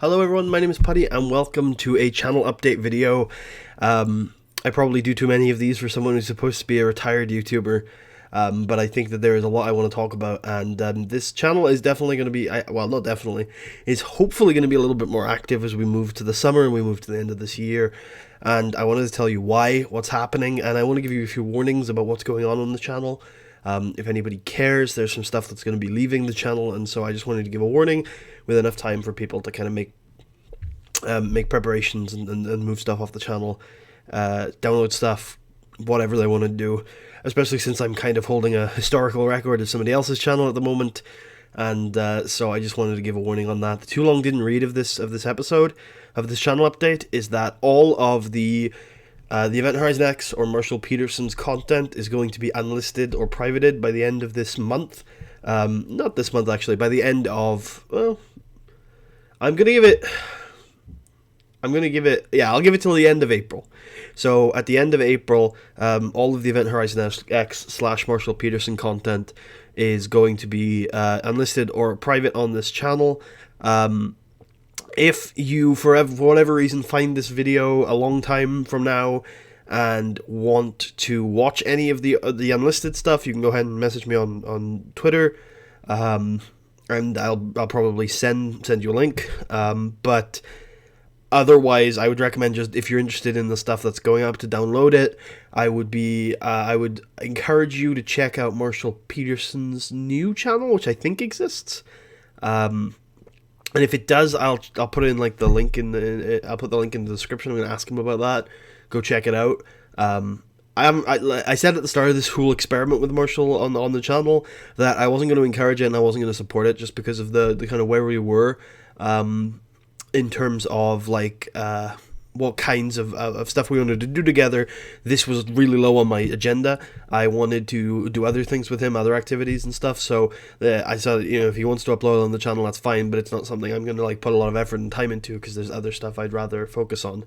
Hello everyone, my name is Putty and welcome to a channel update video. I probably do too many of these for someone who's supposed to be a retired YouTuber, but I think that there is a lot I want to talk about, and this channel is definitely going to be, well, not definitely, is hopefully going to be a little bit more active as we move to the summer and we move to the end of this year. And I wanted to tell you why, what's happening, and I want to give you a few warnings about what's going on the channel. If anybody cares, there's some stuff that's going to be leaving the channel, and so I just wanted to give a warning with enough time for people to kind of make preparations and move stuff off the channel, download stuff, whatever they want to do, especially since I'm kind of holding a historical record of somebody else's channel at the moment, and so I just wanted to give a warning on that. The too long didn't read of this episode, of this channel update, is that all of the Event Horizon X or Marshall Peterson's content is going to be unlisted or privated by the end of this month. Not this month, actually. By the end of, well, I'll give it till the end of April. So at the end of April, all of the Event Horizon X / Marshall Peterson content is going to be unlisted or private on this channel. If you, for whatever reason, find this video a long time from now and want to watch any of the unlisted stuff, you can go ahead and message me on Twitter, and I'll probably send you a link. But otherwise, I would recommend, just if you're interested in the stuff that's going up, to download it. I would encourage you to check out Marshall Peterson's new channel, which I think exists. And if it does, I'll put in like the link I'll put the link in the description. I'm gonna ask him about that. Go check it out. I said at the start of this whole experiment with Marshall on the channel that I wasn't going to encourage it and I wasn't going to support it, just because of the kind of where we were, in terms of like what kinds of stuff we wanted to do together. This was really low on my agenda. I wanted to do other things with him, other activities and stuff, so I said, if he wants to upload on the channel, that's fine, but it's not something I'm going to like put a lot of effort and time into, because there's other stuff I'd rather focus on.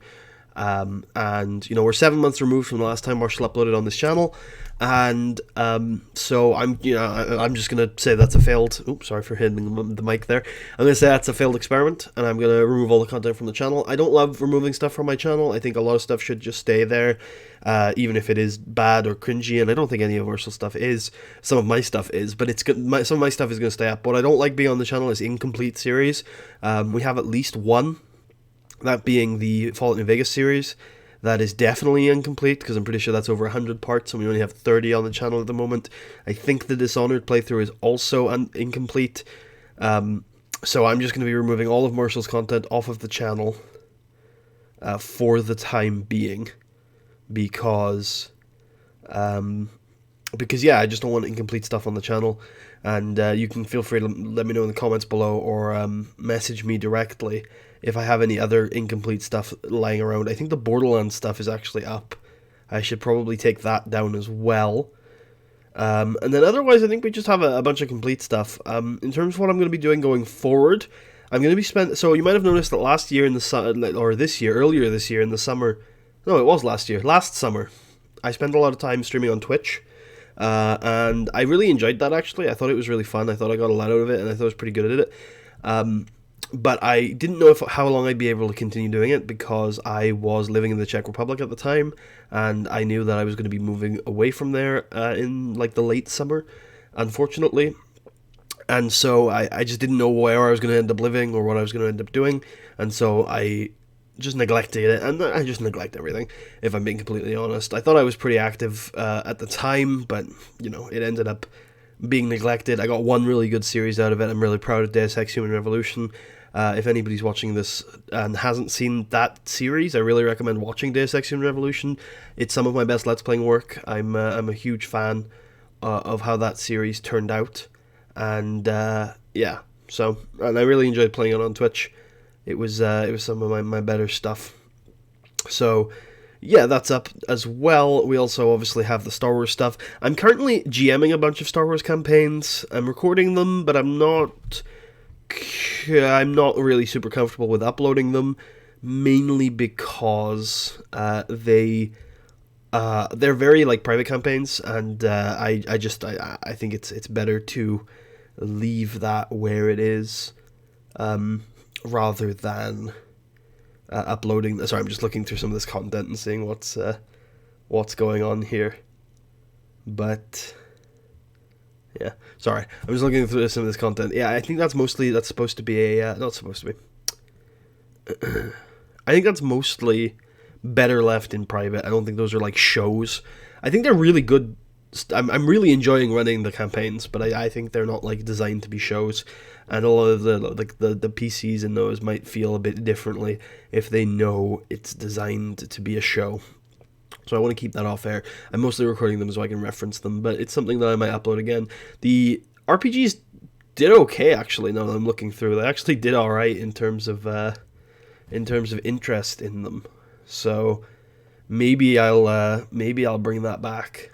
And we're 7 months removed from the last time Marshall uploaded on this channel, and so I'm just gonna say that's a failed. Oops, sorry for hitting the mic there. I'm gonna say that's a failed experiment, and I'm gonna remove all the content from the channel. I don't love removing stuff from my channel. I think a lot of stuff should just stay there, even if it is bad or cringy. And I don't think any of Marshall's stuff is. Some of my stuff is, but it's good. Some of my stuff is gonna stay up. What I don't like being on the channel is incomplete series. We have at least one. That being the Fallout New Vegas series. That is definitely incomplete, because I'm pretty sure that's over 100 parts, and we only have 30 on the channel at the moment. I think the Dishonored playthrough is also incomplete. So I'm just going to be removing all of Marshall's content off of the channel for the time being, because yeah, I just don't want incomplete stuff on the channel. And you can feel free to let me know in the comments below, or message me directly if I have any other incomplete stuff lying around. I think the Borderlands stuff is actually up. I should probably take that down as well. And then otherwise, I think we just have a bunch of complete stuff. In terms of what I'm going to be doing going forward, I'm going to be so you might have noticed that last year in the earlier this year in the summer, no, it was last summer, I spent a lot of time streaming on Twitch. And I really enjoyed that, actually. I thought it was really fun. I thought I got a lot out of it, and I thought I was pretty good at it. But I didn't know how long I'd be able to continue doing it, because I was living in the Czech Republic at the time, and I knew that I was going to be moving away from there in like the late summer, unfortunately. And so I just didn't know where I was going to end up living or what I was going to end up doing, and so I just neglected it, and I just neglect everything, if I'm being completely honest. I thought I was pretty active at the time, but it ended up being neglected. I got one really good series out of it. I'm really proud of Deus Ex Human Revolution. If anybody's watching this and hasn't seen that series, I really recommend watching Deus Ex Human Revolution. It's some of my best Let's Playing work. I'm a huge fan of how that series turned out, and yeah. So, and I really enjoyed playing it on Twitch. It was some of my better stuff. So, yeah, that's up as well. We also obviously have the Star Wars stuff. I'm currently GMing a bunch of Star Wars campaigns. I'm recording them, but I'm not really super comfortable with uploading them, mainly because they're very like private campaigns, and I think it's better to leave that where it is. rather than uploading. Sorry, I'm just looking through some of this content and seeing what's going on here. But yeah, sorry, I'm just looking through some of this content. Yeah, I think that's supposed to be a not supposed to be. I think that's mostly better left in private. I don't think those are like shows. I think they're really good. I'm really enjoying running the campaigns, but I think they're not like designed to be shows, and a lot of the PCs in those might feel a bit differently if they know it's designed to be a show. So I want to keep that off air. I'm mostly recording them so I can reference them, but it's something that I might upload again. The RPGs did okay, actually. Now that I'm looking through, they actually did all right in terms of interest in them. So maybe I'll bring that back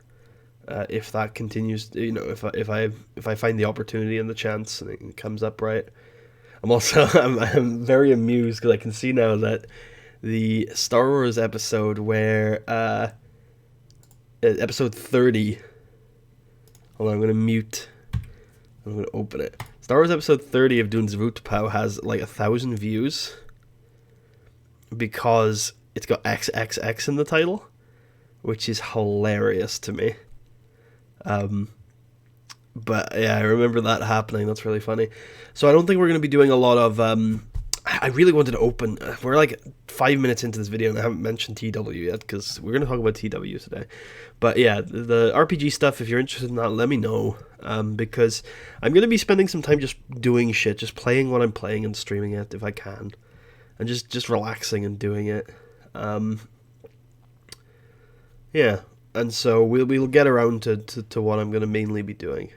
if that continues. You know, if I find the opportunity and the chance and it comes up right. I'm very amused because I can see now that the Star Wars episode where episode 30. Hold on, I'm gonna mute. I'm gonna open it. Star Wars episode 30 of Dune's Vootpow has like 1,000 views because it's got XXX in the title, which is hilarious to me. But yeah, I remember that happening. That's really funny. So I don't think we're going to be doing a lot of... I really wanted to open... We're like 5 minutes into this video and I haven't mentioned TEW yet because we're going to talk about TEW today. But yeah, the RPG stuff, if you're interested in that, let me know. Because I'm going to be spending some time just doing shit, just playing what I'm playing and streaming it if I can. And just relaxing and doing it. Yeah, and so we'll get around to what I'm going to mainly be doing.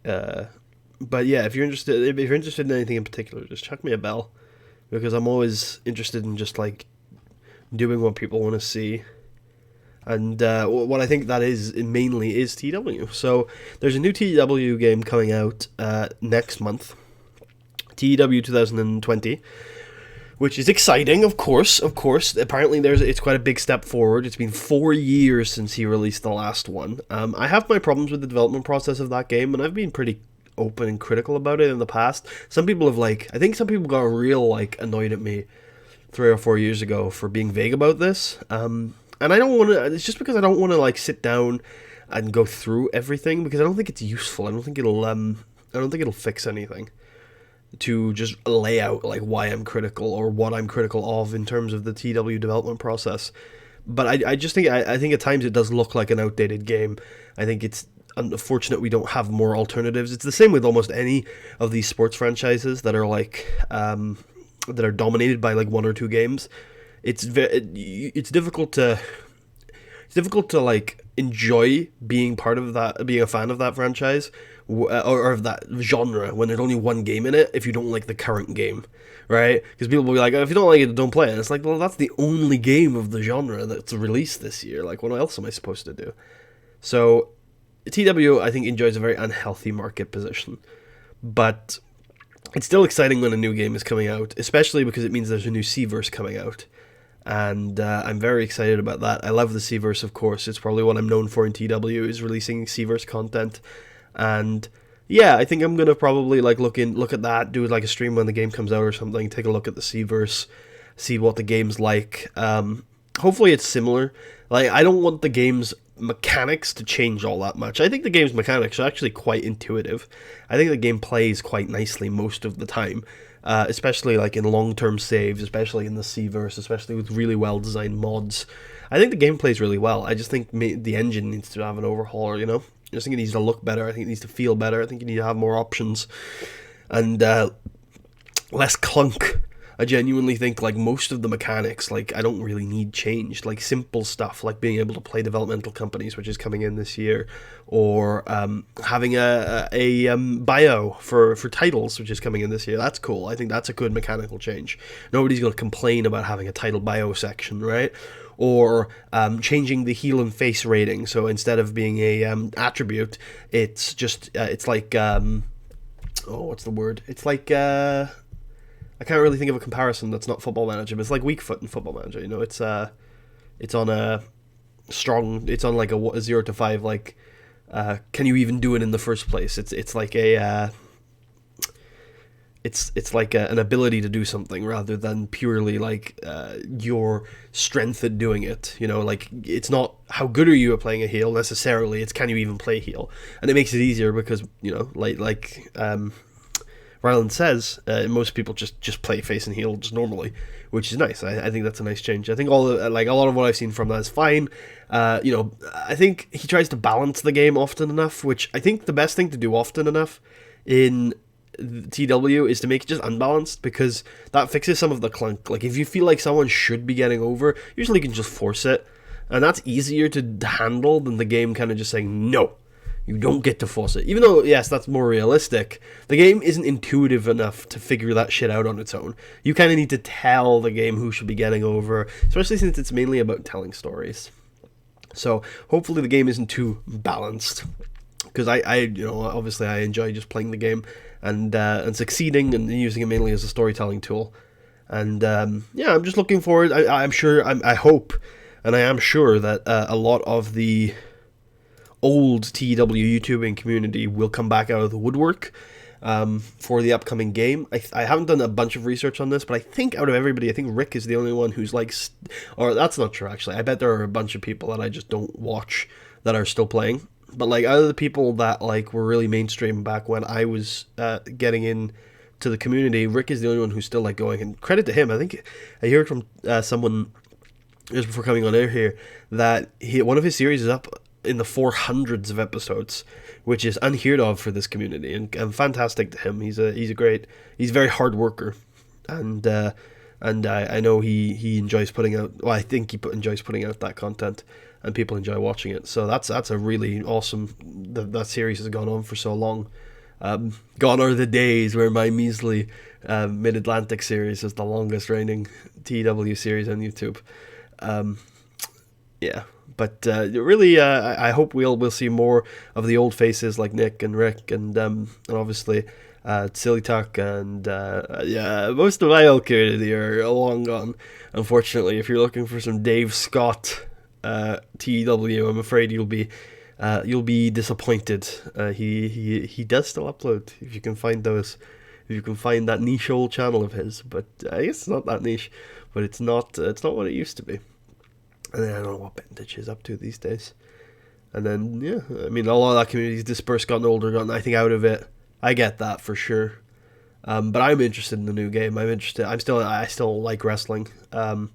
But yeah, if you're interested in anything in particular, just chuck me a bell, because I'm always interested in just like doing what people want to see, and what I think that is mainly is TEW. So there's a new TEW game coming out next month, TEW 2020. Which is exciting, of course. Apparently, it's quite a big step forward. It's been 4 years since he released the last one. I have my problems with the development process of that game, and I've been pretty open and critical about it in the past. Some people have I think some people got real annoyed at me 3 or 4 years ago for being vague about this. And I don't want to. It's just because I don't want to sit down and go through everything, because I don't think it's useful. I don't think it'll fix anything to just lay out why I'm critical or what I'm critical of in terms of the TEW development process. But I just think I think at times it does look like an outdated game. I think it's unfortunate we don't have more alternatives. It's the same with almost any of these sports franchises that are that are dominated by one or two games. It's difficult to enjoy being part of that, being a fan of that franchise or of that genre when there's only one game in it if you don't like the current game, right? Because people will be like, if you don't like it, don't play it. And it's like, well, that's the only game of the genre that's released this year. What else am I supposed to do? So TEW, I think, enjoys a very unhealthy market position, but it's still exciting when a new game is coming out, especially because it means there's a new Seaverse coming out. And I'm very excited about that. I love the Seaverse, of course. It's probably what I'm known for in TEW, is releasing Seaverse content. And yeah, I think I'm gonna probably look at that, do a stream when the game comes out or something. Take a look at the Seaverse, see what the game's like. Hopefully it's similar. I don't want the game's mechanics to change all that much. I think the game's mechanics are actually quite intuitive. I think the game plays quite nicely most of the time. Especially in long-term saves, especially in the Seaverse, especially with really well-designed mods. I think the game plays really well. I just think the engine needs to have an overhaul, I just think it needs to look better. I think it needs to feel better. I think you need to have more options and less clunk. I genuinely think most of the mechanics, I don't really need changed. Simple stuff, being able to play developmental companies, which is coming in this year, or having a bio for titles, which is coming in this year. That's cool. I think that's a good mechanical change. Nobody's going to complain about having a title bio section, right? Or changing the heal and face rating. So instead of being a attribute, it's just it's what's the word? It's I can't really think of a comparison that's not Football Manager, but it's like Weak Foot in Football Manager. It's on a strong. It's on a 0 to 5. Can you even do it in the first place? It's like a. it's like an ability to do something rather than purely like your strength at doing it. You know, like it's not how good are you at playing a heal necessarily. It's can you even play heal, and it makes it easier because Ryland says most people just play face and heal just normally, which is nice. I think that's a nice change. I think a lot of what I've seen from that is fine. I think he tries to balance the game often enough, which I think the best thing to do often enough in TW is to make it just unbalanced, because that fixes some of the clunk. Like if you feel like someone should be getting over, usually you can just force it, and that's easier to handle than the game kind of just saying no, you don't get to force it. Even though yes, that's more realistic, the game isn't intuitive enough to figure that shit out on its own. You kind of need to tell the game who should be getting over, especially since it's mainly about telling stories. So hopefully the game isn't too balanced, because I obviously I enjoy just playing the game and succeeding and using it mainly as a storytelling tool. And I'm just looking forward. I hope, and I am sure that a lot of the old TEW YouTubing community will come back out of the woodwork for the upcoming game. I haven't done a bunch of research on this, but I think out of everybody, I think Rick is the only one who's like, or that's not true actually. I bet there are a bunch of people that I just don't watch that are still playing. But like out of the people that like were really mainstream back when I was getting in to the community, Rick is the only one who's still like going. And credit to him. I think I heard from someone just before coming on air here that one of his series is up in the 400s of episodes, which is unheard of for this community, and fantastic to him. He's a very hard worker, and I know he enjoys putting out. Well, I think he enjoys putting out that content, and people enjoy watching it. So that's a really awesome. That series has gone on for so long. Gone are the days where my measly Mid-Atlantic series is the longest reigning TW series on YouTube. But really, I hope we'll see more of the old faces like Nick and Rick and obviously Silly Tuck and most of my old community are long gone. Unfortunately, if you're looking for some Dave Scott TEW, I'm afraid you'll be disappointed. He does still upload if you can find those. If you can find that niche old channel of his, but I guess it's not that niche, but it's not what it used to be. And then I don't know what Benditch is up to these days. And then, I mean, a lot of that community's dispersed, gotten older, gotten, I think, out of it. I get that for sure. But I'm interested in the new game. I still like wrestling a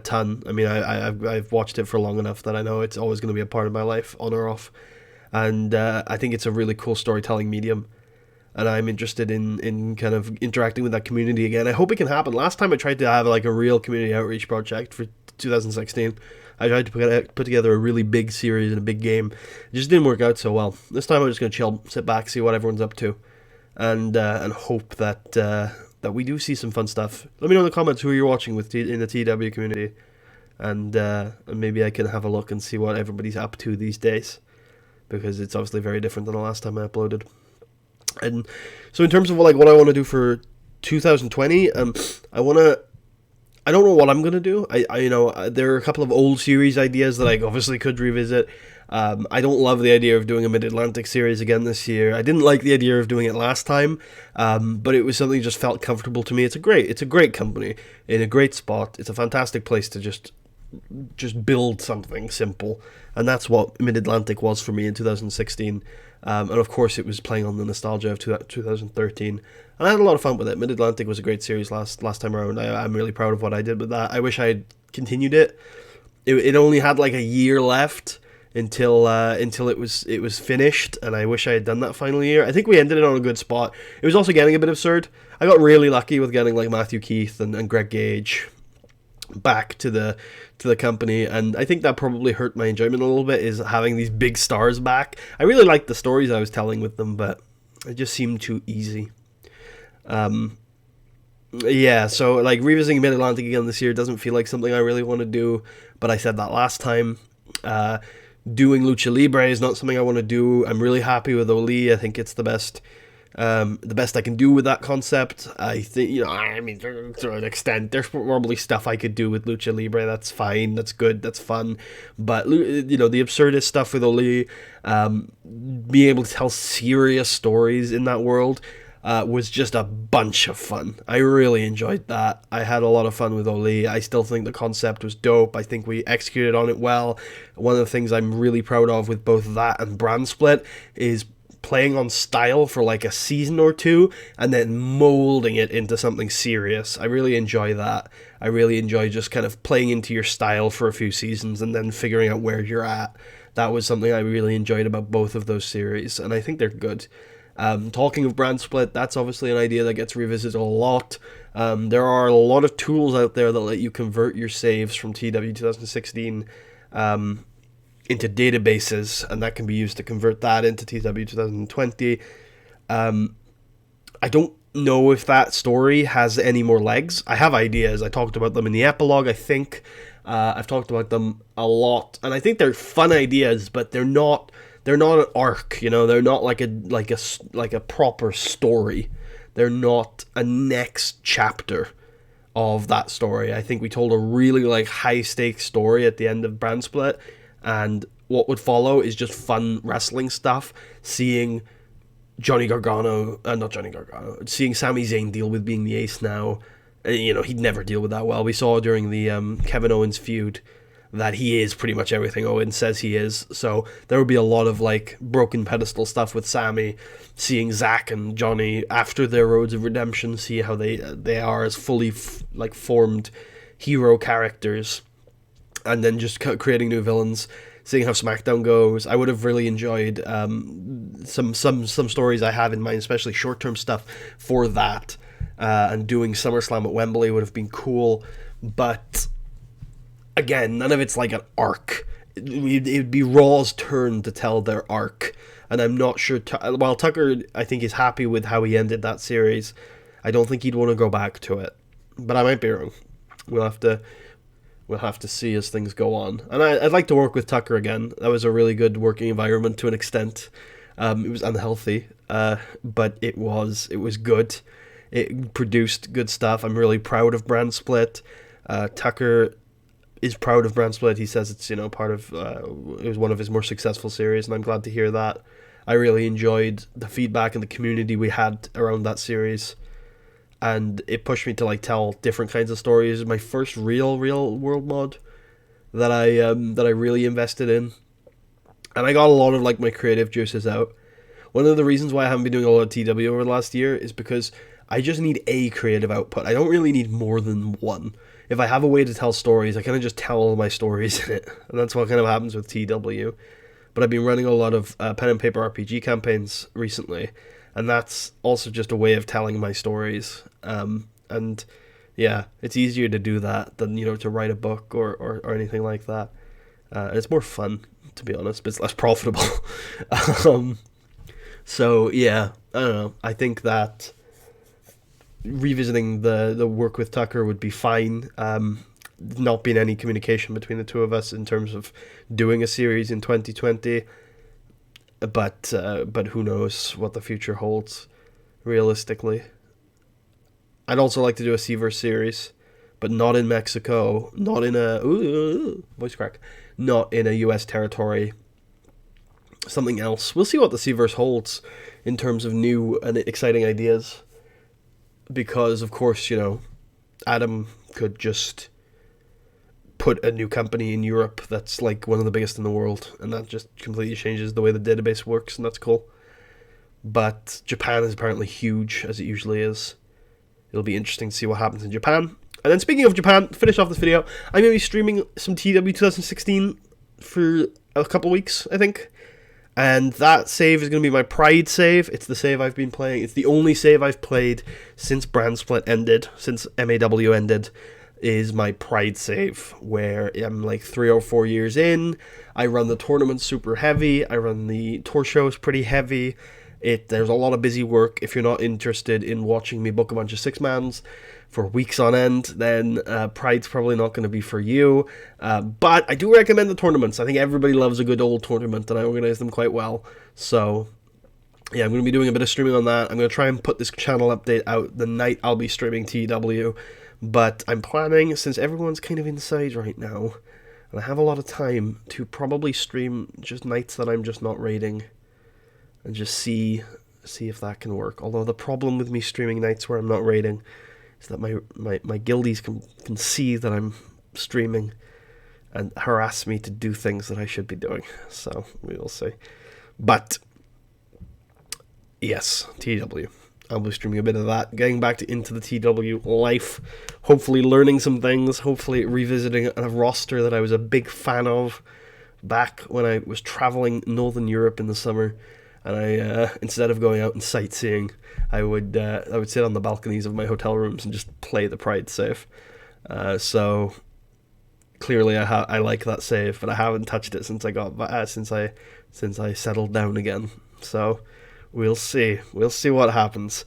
ton. I mean, I've watched it for long enough that I know it's always going to be a part of my life, on or off. And I think it's a really cool storytelling medium. And I'm interested in kind of interacting with that community again. I hope it can happen. Last time I tried to have like a real community outreach project for 2016. I tried to put together a really big series and a big game. It just didn't work out so well. This time I'm just going to chill, sit back, see what everyone's up to, and hope that we do see some fun stuff. Let me know in the comments who you're watching with in the TW community, and maybe I can have a look and see what everybody's up to these days, because it's obviously very different than the last time I uploaded. And so in terms of like what I want to do for 2020, I don't know what I'm gonna do. There are a couple of old series ideas that I obviously could revisit. I don't love the idea of doing a Mid-Atlantic series again this year. I didn't like the idea of doing it last time, but it was something that just felt comfortable to me. It's a great company in a great spot. It's a fantastic place to just build something simple, and that's what Mid-Atlantic was for me in 2016. And of course, it was playing on the nostalgia of 2013. And I had a lot of fun with it. Mid-Atlantic was a great series last time around. I'm really proud of what I did with that. I wish I had continued it. It only had like a year left until it was finished, and I wish I had done that final year. I think we ended it on a good spot. It was also getting a bit absurd. I got really lucky with getting like Matthew Keith and Greg Gage back to the company, and I think that probably hurt my enjoyment a little bit, is having these big stars back. I really liked the stories I was telling with them, but it just seemed too easy. So like revisiting Mid-Atlantic again this year doesn't feel like something I really want to do, but I said that last time. Doing Lucha Libre is not something I want to do. I'm really happy with Oli. I think it's the best I can do with that concept. I think, to an extent, there's probably stuff I could do with Lucha Libre. That's fine, that's good, that's fun. But, the absurdist stuff with Oli, being able to tell serious stories in that world, was just a bunch of fun. I really enjoyed that. I had a lot of fun with Oli. I still think the concept was dope. I think we executed on it well. One of the things I'm really proud of with both that and Brand Split is playing on style for like a season or two and then molding it into something serious. I really enjoy that. I really enjoy just kind of playing into your style for a few seasons and then figuring out where you're at. That was something I really enjoyed about both of those series, and I think they're good. Talking of Brand Split, that's obviously an idea that gets revisited a lot. There are a lot of tools out there that let you convert your saves from TEW 2016 into databases, and that can be used to convert that into TEW 2020. I don't know if that story has any more legs. I have ideas. I talked about them in the epilogue, I think. I've talked about them a lot, and I think they're fun ideas, but they're not an arc, you know. They're not like a proper story. They're not a next chapter of that story. I think we told a really like high stakes story at the end of Brand Split, and what would follow is just fun wrestling stuff. Seeing Johnny Gargano, not Johnny Gargano, seeing Sami Zayn deal with being the ace now. You know, he'd never deal with that well. We saw during the Kevin Owens feud that he is pretty much everything Owens says he is. So there will be a lot of like broken pedestal stuff with Sami, seeing Zack and Johnny after their roads of redemption, see how they are as fully like formed hero characters, and then just creating new villains. Seeing how SmackDown goes, I would have really enjoyed some stories I have in mind, especially short-term stuff for that. And doing SummerSlam at Wembley would have been cool, but again, none of it's like an arc. It'd be Raw's turn to tell their arc, and I'm not sure. While Tucker, I think, is happy with how he ended that series, I don't think he'd want to go back to it. But I might be wrong. We'll have to see as things go on. And I'd like to work with Tucker again. That was a really good working environment to an extent. It was unhealthy, but it was good. It produced good stuff. I'm really proud of Brand Split. Tucker is proud of Brand Split. He says it's, you know, part of it was one of his more successful series, and I'm glad to hear that. I really enjoyed the feedback and the community we had around that series, and it pushed me to like tell different kinds of stories. My first real world mod that I really invested in, and I got a lot of like my creative juices out. One of the reasons why I haven't been doing a lot of TW over the last year is because I just need a creative output. I don't really need more than one. If I have a way to tell stories, I kind of just tell all my stories in it. And that's what kind of happens with TW. But I've been running a lot of pen and paper RPG campaigns recently, and that's also just a way of telling my stories. And yeah, it's easier to do that than, you know, to write a book or anything like that. And it's more fun, to be honest, but it's less profitable. So yeah, I don't know. I think that revisiting the work with Tucker would be fine. Not been any communication between the two of us in terms of doing a series in 2020, but who knows what the future holds realistically. I'd also like to do a Seaverse series, but not in Mexico, not in a voice crack, not in a US territory. Something else. We'll see what the Seaverse holds in terms of new and exciting ideas. Because, of course, you know, Adam could just put a new company in Europe that's like one of the biggest in the world, and that just completely changes the way the database works, and that's cool. But Japan is apparently huge, as it usually is. It'll be interesting to see what happens in Japan. And then speaking of Japan, to finish off this video, I'm going to be streaming some TW 2016 for a couple weeks, I think. And that save is going to be my Pride save. It's the save I've been playing. It's the only save I've played since Brand Split ended, since MAW ended, is my Pride save, where I'm like 3 or 4 years in. I run the tournament super heavy. I run the tour shows pretty heavy. There's a lot of busy work. If you're not interested in watching me book a bunch of six-mans for weeks on end, then Pride's probably not going to be for you. But I do recommend the tournaments. I think everybody loves a good old tournament, and I organize them quite well. So yeah, I'm going to be doing a bit of streaming on that. I'm going to try and put this channel update out the night I'll be streaming TW. But I'm planning, since everyone's kind of inside right now, and I have a lot of time, to probably stream just nights that I'm just not raiding, and just see see if that can work. Although the problem with me streaming nights where I'm not raiding is that my guildies can see that I'm streaming and harass me to do things that I should be doing. So we will see. But yes, TEW. I'll be streaming a bit of that, getting back into the TEW life, hopefully learning some things, hopefully revisiting a roster that I was a big fan of back when I was traveling Northern Europe in the summer, and I instead of going out and sightseeing, I would sit on the balconies of my hotel rooms and just play the Pride save. So clearly I like that save, but I haven't touched it since I settled down again. So we'll see what happens.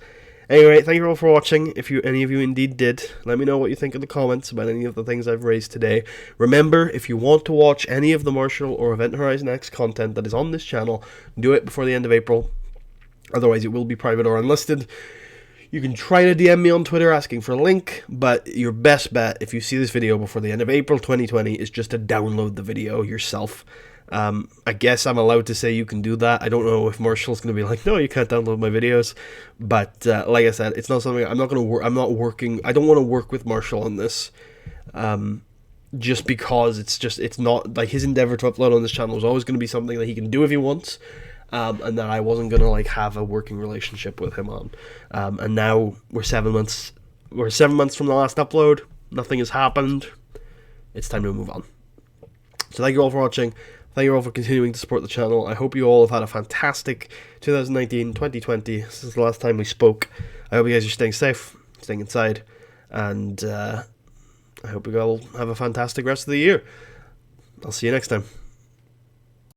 Anyway, thank you all for watching. If any of you indeed did, let me know what you think in the comments about any of the things I've raised today. Remember, if you want to watch any of the Martial or Event Horizon X content that is on this channel, do it before the end of April. Otherwise, it will be private or unlisted. You can try to DM me on Twitter asking for a link, but your best bet, if you see this video before the end of April 2020, is just to download the video yourself. I guess I'm allowed to say you can do that. I don't know if Marshall's going to be like, no, you can't download my videos. But like I said, it's not something I'm not going to work. I'm not working. I don't want to work with Marshall on this. Just because it's not like his endeavor to upload on this channel is always going to be something that he can do if he wants. And that I wasn't going to like have a working relationship with him on. And now we're 7 months. We're 7 months from the last upload. Nothing has happened. It's time to move on. So thank you all for watching. Thank you all for continuing to support the channel. I hope you all have had a fantastic 2019, 2020. This is the last time we spoke. I hope you guys are staying safe, staying inside, and I hope you all have a fantastic rest of the year. I'll see you next time.